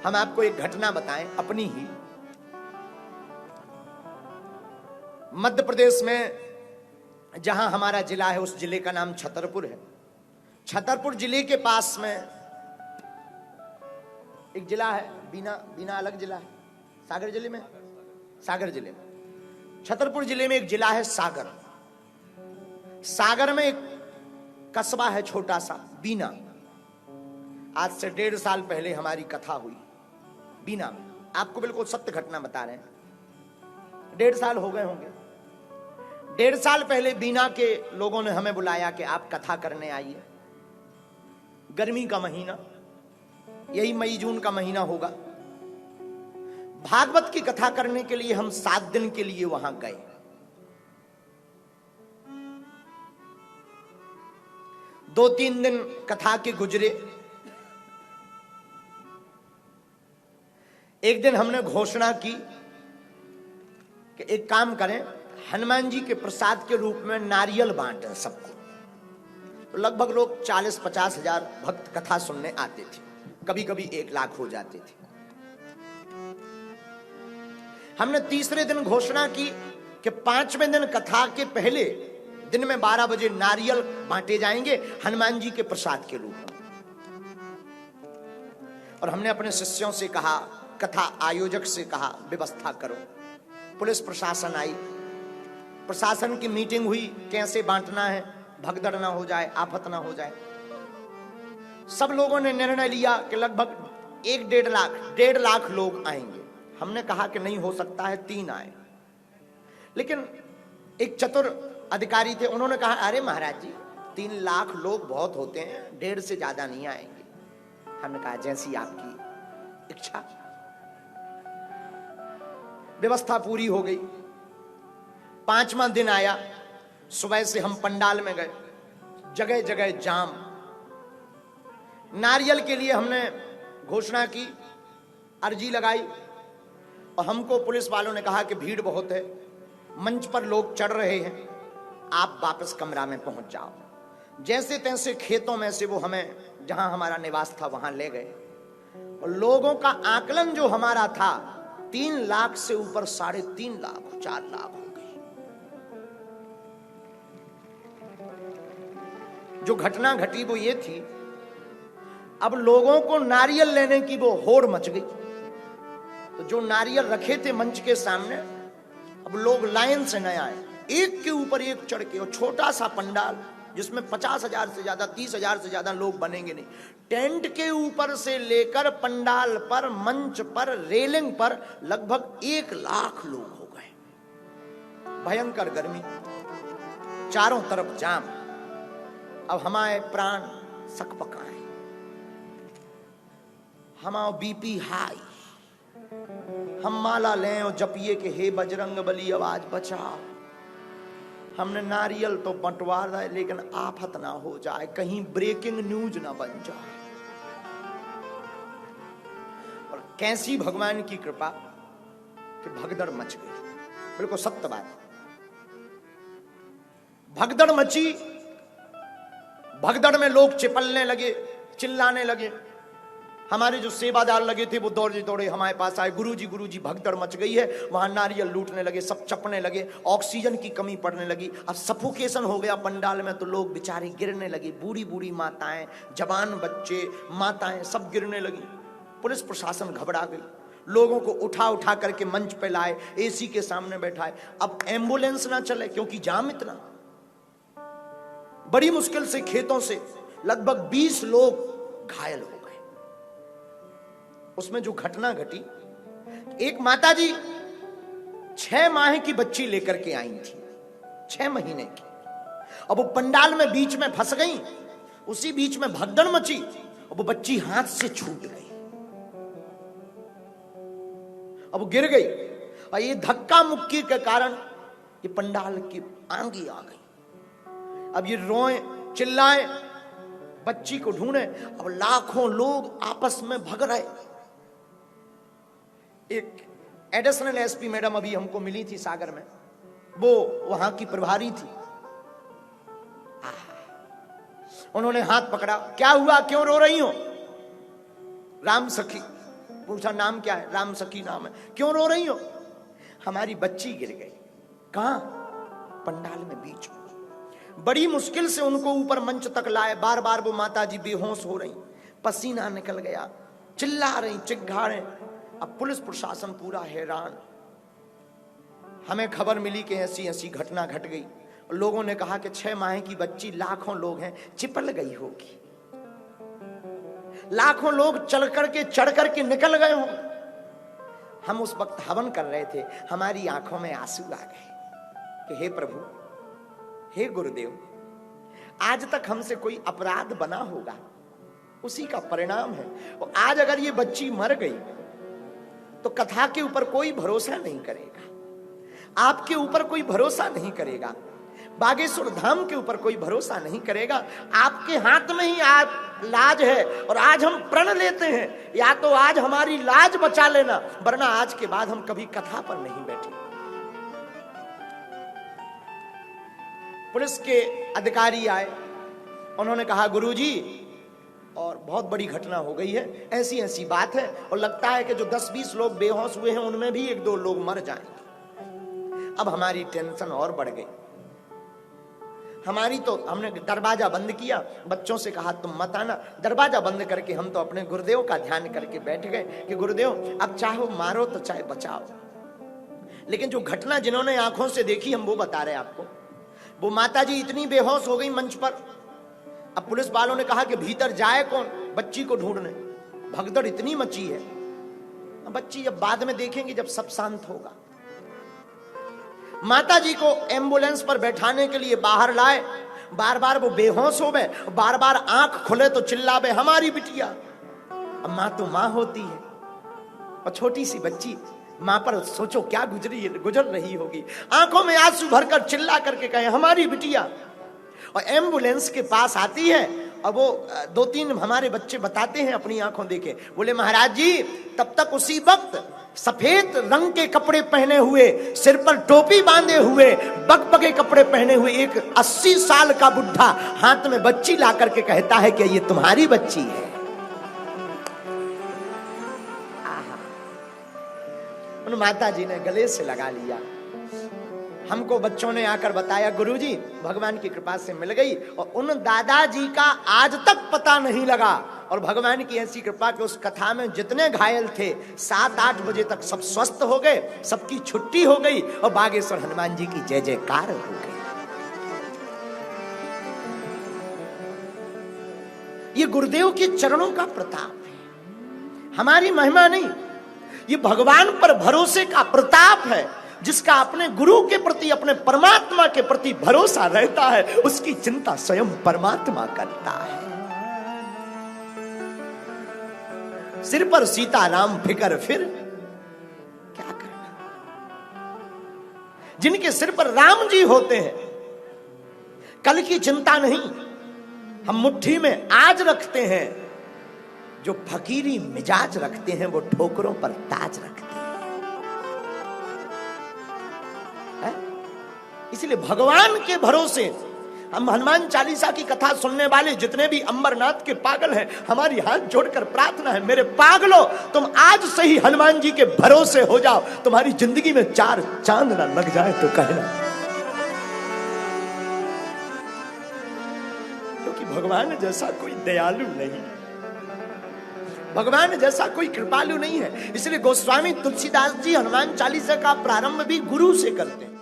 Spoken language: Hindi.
हम आपको एक घटना बताएं अपनी ही। मध्य प्रदेश में जहां हमारा जिला है, उस जिले का नाम छतरपुर है। छतरपुर जिले के पास में एक जिला है बीना। बीना अलग जिला है, सागर जिले में। सागर जिले में, छतरपुर जिले में एक जिला है सागर। सागर में एक कस्बा है छोटा सा बीना। आज से 1.5 साल पहले हमारी कथा हुई बीना में। आपको बिल्कुल सत्य घटना बता रहे हैं। 1.5 साल हो गए होंगे। 1.5 साल पहले बीना के लोगों ने हमें बुलाया कि आप कथा करने आइए। गर्मी का महीना, यही मई जून का महीना होगा। भागवत की कथा करने के लिए हम 7 दिन के लिए वहां गए। दो 3 दिन कथा के गुजरे। एक दिन हमने घोषणा की कि एक काम करें, हनुमान जी के प्रसाद के रूप में नारियल बांटें सबको। तो लगभग लोग 40-50 हजार भक्त कथा सुनने आते थे। कभी कभी 1 लाख हो जाते थे। हमने तीसरे दिन घोषणा की कि 5वें दिन कथा के पहले दिन में 12 बजे नारियल बांटे जाएंगे हनुमान जी के प्रसाद के रूप में। और हमने अपने शिष्यों से कहा, कथा आयोजक से कहा, व्यवस्था करो। पुलिस प्रशासन आई, प्रशासन की मीटिंग हुई, कैसे बांटना है, भगदड़ ना हो जाए, आफत ना हो जाए। सब लोगों ने निर्णय लिया कि लगभग 1-1.5 लाख लोग आएंगे। हमने कहा कि नहीं हो सकता है, 3 आए। लेकिन एक चतुर अधिकारी थे, उन्होंने कहा अरे महाराज जी 3 लाख लोग बहुत होते हैं, 1.5 से ज्यादा नहीं आएंगे। हमने कहा जैसी आपकी इच्छा। व्यवस्था पूरी हो गई। 5वां दिन आया। सुबह से हम पंडाल में गए, जगह जगह जाम। नारियल के लिए हमने घोषणा की, अर्जी लगाई, और हमको पुलिस वालों ने कहा कि भीड़ बहुत है, मंच पर लोग चढ़ रहे हैं, आप वापस कमरा में पहुंच जाओ। जैसे तैसे खेतों में से वो हमें जहां हमारा निवास था वहां ले गए। और लोगों का आकलन जो हमारा था 3 लाख से ऊपर 3.5 लाख 4 लाख हो गई। जो घटना घटी वो ये थी, अब लोगों को नारियल लेने की वो होड़ मच गई। तो जो नारियल रखे थे मंच के सामने, अब लोग लाइन से न आए, एक के ऊपर एक चढ़ के। और छोटा सा पंडाल जिसमें 50,000 से ज्यादा, 30,000 से ज्यादा लोग बनेंगे नहीं। टेंट के ऊपर से लेकर पंडाल पर, मंच पर, रेलिंग पर लगभग 1 लाख लोग हो गए। भयंकर गर्मी, चारों तरफ जाम। अब हमारे प्राण सकपकाए, हमारा बीपी हाई। हम माला लें और जपिए कि हे बजरंग बली आवाज बचाओ। हमने नारियल तो बंटवा रहा है, लेकिन आफत ना हो जाए, कहीं ब्रेकिंग न्यूज ना बन जाए। और कैसी भगवान की कृपा कि भगदड़ मच गई। बिल्कुल सत्य बात। भगदड़ मची। भगदड़ में लोग चिपलने लगे, चिल्लाने लगे। हमारे जो सेवादार लगे थे वो दौड़े दौड़े हमारे पास आए, गुरुजी भगदड़ मच गई है। वहां नारियल लूटने लगे, सब चपने लगे, ऑक्सीजन की कमी पड़ने लगी। अब सफोकेशन हो गया पंडाल में, तो लोग बेचारे गिरने लगे। बूढ़ी बूढ़ी माताएं, जवान बच्चे, माताएं सब गिरने लगी। पुलिस प्रशासन घबरा गई, लोगों को उठा उठा करके मंच पे लाए, एसी के सामने बैठाए। अब एम्बुलेंस ना चले क्योंकि जाम इतना। बड़ी मुश्किल से खेतों से लगभग 20 लोग घायल हो गए। उसमें जो घटना घटी, एक माताजी 6 माह की बच्ची लेकर के आई थी, 6 महीने की। अब वो पंडाल में बीच में फंस गई। उसी बीच में भगदड़ मची, अब वो बच्ची हाथ से छूट गई। अब वो गिर गई, और ये धक्का मुक्की के कारण ये पंडाल की आंगी आ गई। अब ये रोए, चिल्लाए, बच्ची को ढूंढे। अब लाखों लोग आपस में भग रहे। एक एडिशनल एसपी मैडम अभी हमको मिली थी सागर में, वो वहां की प्रभारी थी। उन्होंने हाथ पकड़ा, क्या हुआ, क्यों रो रही हो? राम सखी, पूछा नाम क्या है? राम सखी नाम है। क्यों रो रही हो? हमारी बच्ची गिर गई। कहां? पंडाल में बीच में। बड़ी मुश्किल से उनको ऊपर मंच तक लाए। बार बार वो माता जी बेहोश हो रही, पसीना निकल गया, चिल्ला रही, चिल्ला रहे। अब पुलिस प्रशासन पूरा हैरान। हमें खबर मिली कि ऐसी ऐसी घटना घट गई। लोगों ने कहा कि 6 माह की बच्ची, लाखों लोग हैं, चिपल गई होगी, लाखों लोग चढ़ करके निकल गए हों। हम उस वक्त हवन कर रहे थे, हमारी आंखों में आंसू आ गए कि हे प्रभु, हे गुरुदेव, आज तक हमसे कोई अपराध बना होगा, उसी का परिणाम है। और आज अगर ये बच्ची मर गई तो कथा के ऊपर कोई भरोसा नहीं करेगा, आपके ऊपर कोई भरोसा नहीं करेगा, बागेश्वर धाम के ऊपर कोई भरोसा नहीं करेगा। आपके हाथ में ही आप लाज है। और आज हम प्रण लेते हैं, या तो आज हमारी लाज बचा लेना, वरना आज के बाद हम कभी कथा पर नहीं बैठे। पुलिस के अधिकारी आए, उन्होंने कहा गुरुजी, और बहुत बड़ी घटना हो गई है, ऐसी ऐसी बात है, और लगता है कि जो 10-20 लोग बेहोश हुए हैं उनमें भी 1-2 लोग मर जाएंगे। अब हमारी टेंशन और बढ़ गई। हमने दरवाजा बंद किया, बच्चों से कहा तुम मत आना। दरवाजा बंद करके हम तो अपने गुरुदेव का ध्यान करके बैठ गए कि गुरुदेव अब चाहे मारो तो चाहे बचाओ। लेकिन जो घटना जिन्होंने आंखों से देखी, हम वो बता रहे हैं आपको। वो माता जी इतनी बेहोश हो गई मंच पर। अब पुलिस वालों ने कहा कि भीतर जाए कौन बच्ची को ढूंढने, भगदड़ इतनी मची है। बच्ची जब बाद में देखेंगे, जब सब शांत होगा। माता जी को एम्बुलेंस पर बैठाने के लिए बाहर लाए। बार बार वो बेहोश हो गए, बार बार आंख खुले तो चिल्लावे हमारी बिटिया। अब मां तो मां होती है, और छोटी सी बच्ची, मां पर सोचो क्या गुजर रही होगी। आंखों में आंसू भरकर चिल्ला करके कहे हमारी बिटिया। और एम्बुलेंस के पास आती है, और वो 2-3 हमारे बच्चे बताते हैं अपनी आंखों देखे, बोले महाराज जी, तब तक उसी वक्त सफेद रंग के कपड़े पहने हुए, सिर पर टोपी बांधे हुए, बकबके कपड़े पहने हुए एक 80 साल का बुढ़ा हाथ में बच्ची ला करके कहता है कि ये तुम्हारी बच्ची है। उन माता जी ने गले से लगा लिया। हमको बच्चों ने आकर बताया गुरुजी, भगवान की कृपा से मिल गई। और उन दादाजी का आज तक पता नहीं लगा। और भगवान की ऐसी कृपा कि उस कथा में जितने घायल थे 7-8 बजे तक सब स्वस्थ हो गए, सबकी छुट्टी हो गई, और बागेश्वर हनुमान जी की जय जयकार हो गई। ये गुरुदेव के चरणों का प्रताप है, हमारी महिमा नहीं। ये भगवान पर भरोसे का प्रताप है। जिसका अपने गुरु के प्रति, अपने परमात्मा के प्रति भरोसा रहता है, उसकी चिंता स्वयं परमात्मा करता है। सिर पर सीताराम फिकर फिर क्या करना। जिनके सिर पर राम जी होते हैं, कल की चिंता नहीं। हम मुट्ठी में आज रखते हैं, जो फकीरी मिजाज रखते हैं वो ठोकरों पर ताज रखते हैं। इसलिए भगवान के भरोसे हम हनुमान चालीसा की कथा सुनने वाले जितने भी अंबरनाथ के पागल हैं, हमारी हाथ जोड़कर प्रार्थना है, मेरे पागलो, तुम आज से ही हनुमान जी के भरोसे हो जाओ। तुम्हारी जिंदगी में 4 चांद ना लग जाए तो कहना, क्योंकि भगवान जैसा कोई दयालु नहीं, भगवान जैसा कोई कृपालु नहीं है। इसलिए गोस्वामी तुलसीदास जी हनुमान चालीसा का प्रारंभ भी गुरु से करते हैं।